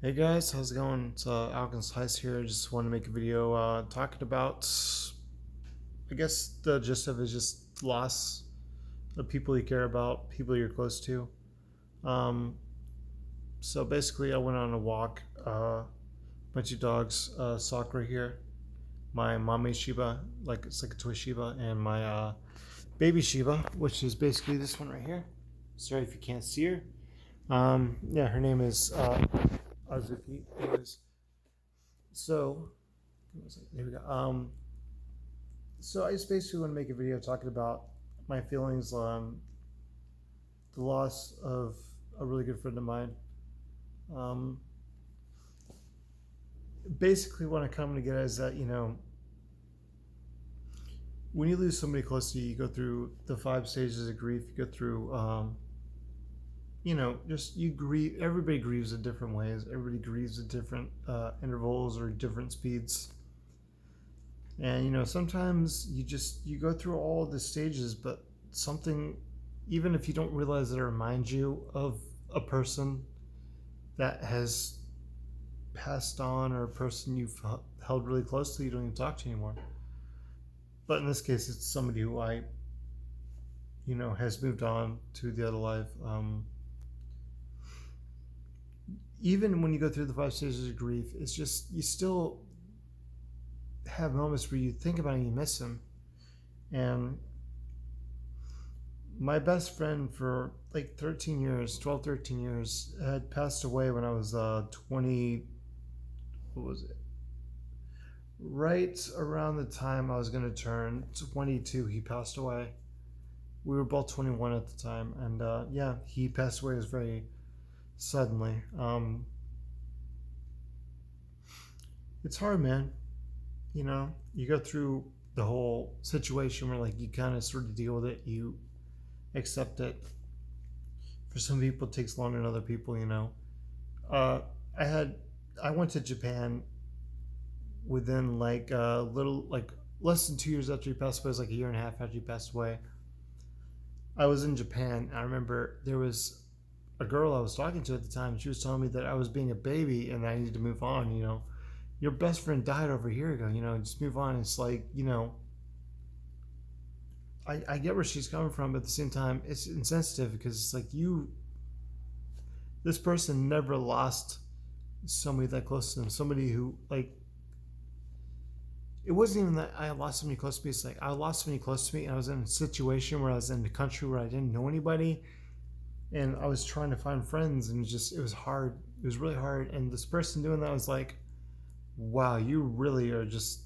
Hey guys, how's it going? It's Alkin Slice here. Just want to make a video talking about, I guess the gist of it is just loss of people you care about, people you're close to. Um, so basically, I went on a walk, bunch of dogs, Sock right here, my mommy Shiba, like it's like a toy Shiba, and my baby Shiba, which is basically this one right here. Sorry if you can't see her. Yeah, her name is Azuki. Anyways, so there we go. So I just basically want to make a video talking about my feelings on the loss of a really good friend of mine. Um, Basically, what I'm coming to get at is that when you lose somebody close to you, you go through the 5 stages of grief. You go through, just you grieve. Everybody grieves in different ways. Everybody grieves at different intervals or different speeds. And sometimes you go through all the stages, but something, even if you don't realize that, it reminds you of a person that has passed on, or a person you've held really closely, you don't even talk to anymore. But in this case, it's somebody who I has moved on to the other life. Even when you go through the 5 stages of grief, it's just you still have moments where you think about it and you miss him. And my best friend for like 13 years, 12, 13 years, had passed away when I was 20. What was it? Right around the time I was going to turn 22, he passed away. We were both 21 at the time. And yeah, he passed away very suddenly. It's hard, man. You go through the whole situation where like you kind of sort of deal with it, you accept it. For some people, it takes longer than other people. Uh, I went to Japan within like a little, like less than 2 years after he passed away. It was like a year and a half after he passed away. I was in Japan. I remember there was a girl I was talking to at the time. She was telling me that I was being a baby and I needed to move on. Your best friend died over a year ago. Just move on. It's like, I get where she's coming from, but at the same time, it's insensitive because it's like this person never lost somebody that close to them. Somebody who, like, it wasn't even that I lost somebody close to me. It's like I lost somebody close to me, and I was in a situation where I was in a country where I didn't know anybody, and I was trying to find friends, and it was hard. It was really hard. And this person doing that was like, wow, you really are just,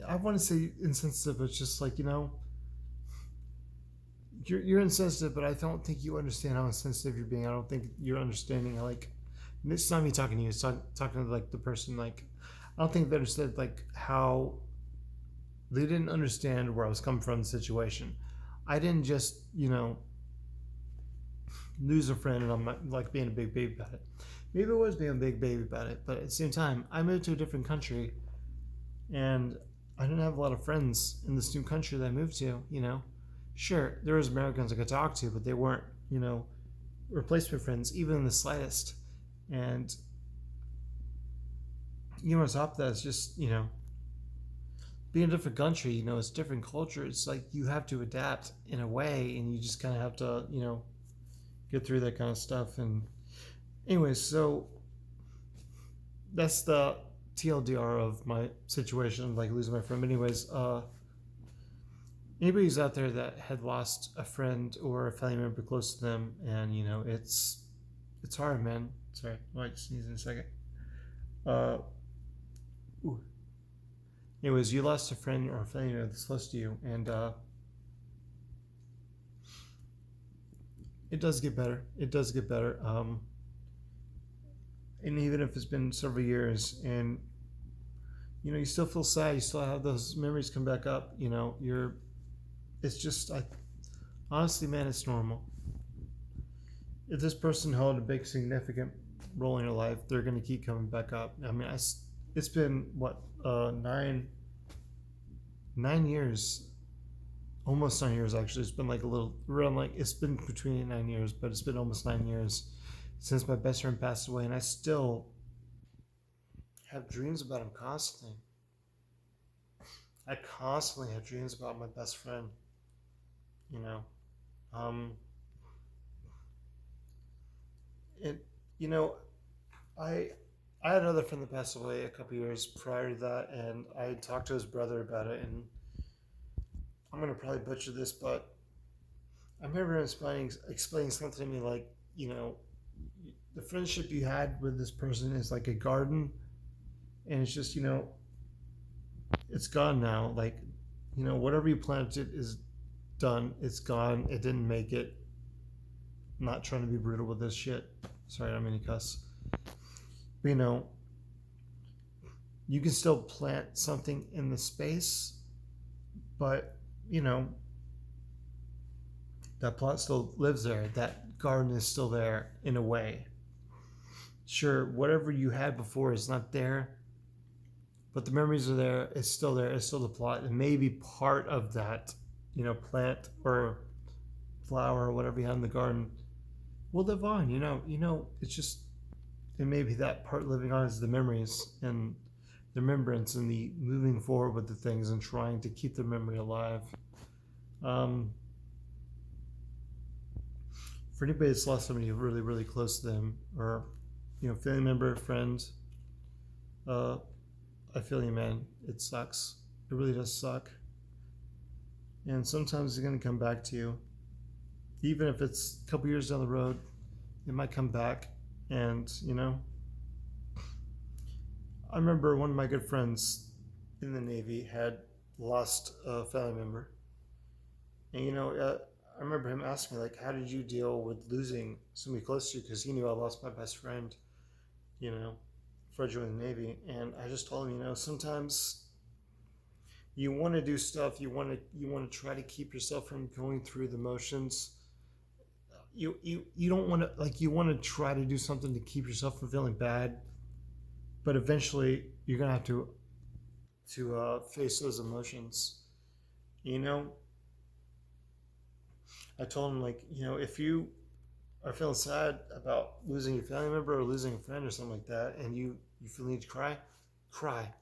I want to say insensitive, but it's just like, you're insensitive, but I don't think you understand how insensitive you're being. I don't think you're understanding, like, it's not me talking to you, it's talking to like the person. Like, I don't think they understood like how they didn't understand where I was coming from in the situation. I didn't just, lose a friend and I'm like being a big baby about it. Maybe I was being a big baby about it, but at the same time, I moved to a different country and I didn't have a lot of friends in this new country that I moved to. Sure, there was Americans I could talk to, but they weren't, replacement friends, even in the slightest. And on top of that, it's just, being a different country, it's different culture. It's like you have to adapt in a way, and you just kind of have to, get through that kind of stuff. And anyways, so that's the TLDR of my situation, like losing my friend. But anyways, anybody who's out there that had lost a friend or a family member close to them, and it's hard, man. Sorry, I might sneeze in a second. Ooh. Anyways, you lost a friend or a family member that's close to you, and it does get better. It does get better. And even if it's been several years, and you still feel sad, you still have those memories come back up. It's just, honestly, man, it's normal. If this person held a big significant role in your life, they're gonna keep coming back up. I mean, it's been what 9 years, almost 9 years actually. It's been like a little around, like it's been between 9 years, but it's been almost 9 years since my best friend passed away, and I still have dreams about him constantly. I constantly have dreams about my best friend, you know. Um, and you know, I I had another friend that passed away a couple years prior to that, and I talked to his brother about it. And I'm gonna probably butcher this, but I remember him explaining something to me like, you know, the friendship you had with this person is like a garden, and it's just, it's gone now. Like, whatever you planted is done. It's gone. It didn't make it. I'm not trying to be brutal with this shit. Sorry, I don't mean to cuss. But, you can still plant something in the space, but that plot still lives there. That garden is still there in a way. Sure, whatever you had before is not there, but the memories are there. It's still there. It's still the plot. And maybe part of that, plant or flower or whatever you had in the garden will live on. It's just, and maybe that part living on is the memories and the remembrance and the moving forward with the things and trying to keep the memory alive. For anybody that's lost somebody really, really close to them, or family member, friend, I feel you, man. It sucks. It really does suck. And sometimes it's gonna come back to you, even if it's a couple years down the road. It might come back, and I remember one of my good friends in the Navy had lost a family member, and I remember him asking me, like, how did you deal with losing somebody close to you? Because he knew I lost my best friend, before I joined the Navy. And I just told him, sometimes you want to do stuff, you want to try to keep yourself from going through the motions. You don't want to, like, you want to try to do something to keep yourself from feeling bad, but eventually you're gonna have to face those emotions. I told him, like, if you are feeling sad about losing your family member or losing a friend or something like that, and you feel the need to cry, cry.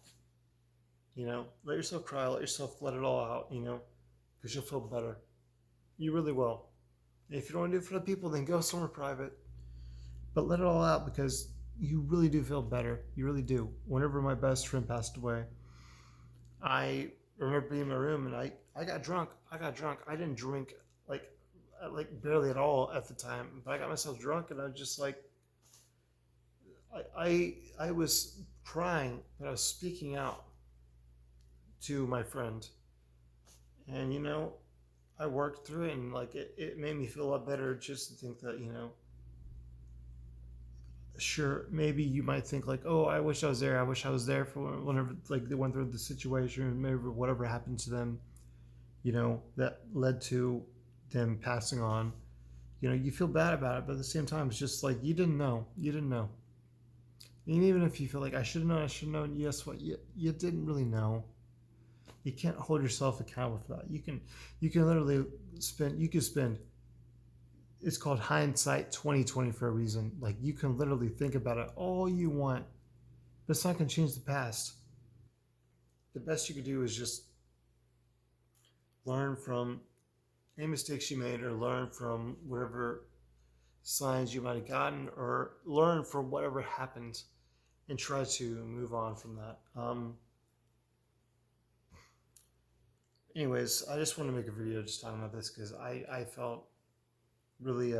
Let yourself cry, let it all out, because you'll feel better. You really will. And if you don't want to do it for the people, then go somewhere private. But let it all out, because you really do feel better. You really do. Whenever my best friend passed away, I remember being in my room and I got drunk. I didn't drink like barely at all at the time, but I got myself drunk and I was just like, I was crying, but I was speaking out to my friend, and I worked through it, and like it made me feel a lot better just to think that sure, maybe you might think like, oh, I wish I was there. I wish I was there for whenever like they went through the situation, maybe whatever happened to them, that led to them passing on. You feel bad about it, but at the same time, it's just like you didn't know. And even if you feel like I should have known, yes, what you didn't really know. You can't hold yourself accountable for that. You can literally spend. It's called hindsight 2020 for a reason. Like, you can literally think about it all you want, but it's not going to change the past. The best you can do is just learn from any mistakes you made, or learn from whatever signs you might have gotten, or learn from whatever happened and try to move on from that. Anyways, I just want to make a video just talking about this because I felt really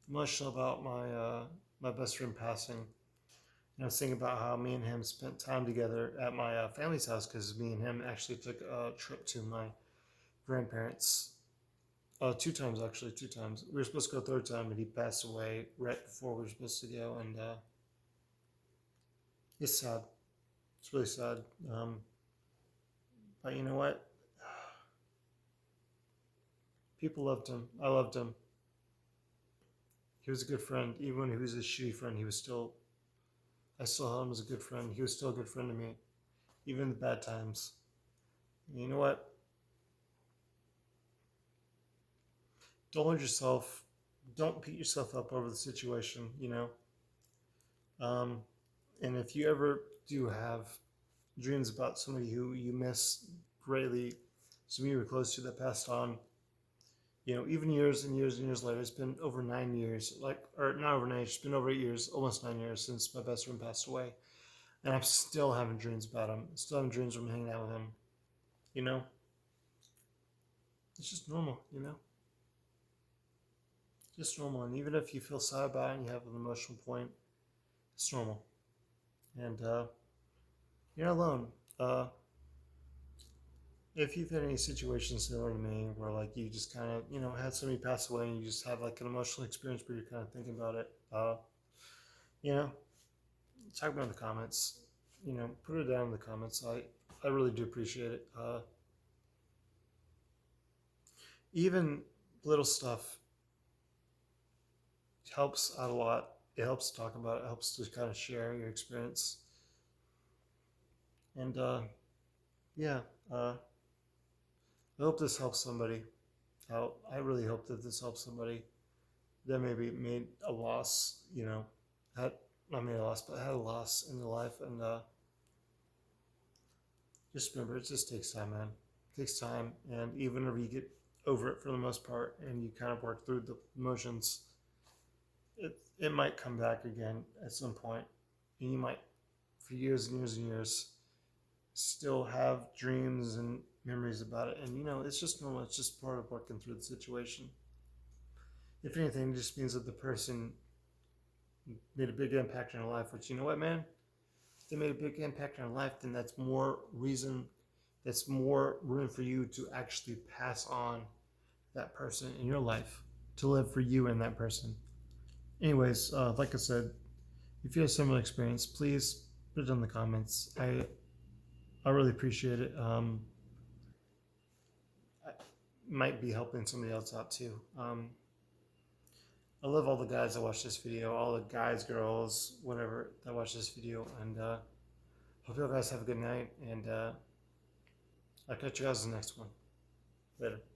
emotional about my best friend passing. I was thinking about how me and him spent time together at my family's house, because me and him actually took a trip to my grandparents. Two times, actually, 2 times. We were supposed to go a third time, but he passed away right before we were supposed to go, and it's sad. It's really sad. But you know what? People loved him. I loved him. He was a good friend. Even when he was a shitty friend, I still held him as a good friend. He was still a good friend to me, even in the bad times. And you know what? Don't hold yourself don't beat yourself up over the situation, you know. And if you ever do have dreams about somebody who you miss greatly, somebody you were close to that passed on, you know, even years and years and years later, it's been over 9 years, like, or not over 9 years, it's been over 8 years, almost 9 years since my best friend passed away. And I'm still having dreams about him, still having dreams of hanging out with him, you know? It's just normal, you know? Just normal. And even if you feel sad about it and you have an emotional point, it's normal. And you're not alone. If you've had any situations similar to me where like you just kind of, you know, had somebody pass away and you just have like an emotional experience where you're kind of thinking about it, you know, talk about it in the comments. You know, put it down in the comments. I really do appreciate it. Even little stuff helps out a lot. It helps to talk about it. It helps to kind of share your experience. And yeah, I hope this helps somebody out. I really hope that this helps somebody that maybe made a loss, you know, had not made a loss, but had a loss in their life. And just remember, it just takes time, man. It takes time. And even if you get over it for the most part and you kind of work through the emotions, it might come back again at some point. And you might, for years and years and years, still have dreams and memories about it. And, you know, it's just normal. It's just part of working through the situation. If anything, it just means that the person made a big impact in your life, which, you know what, man? If they made a big impact in your life, then that's more reason, that's more room for you to actually pass on that person in your life, to live for you and that person. Anyways, like I said, if you have a similar experience, please put it in the comments. I really appreciate it. I might be helping somebody else out too. I love all the guys that watch this video, all the guys, girls, whatever that watch this video, and hope you guys have a good night. And I'll catch you guys in the next one. Later.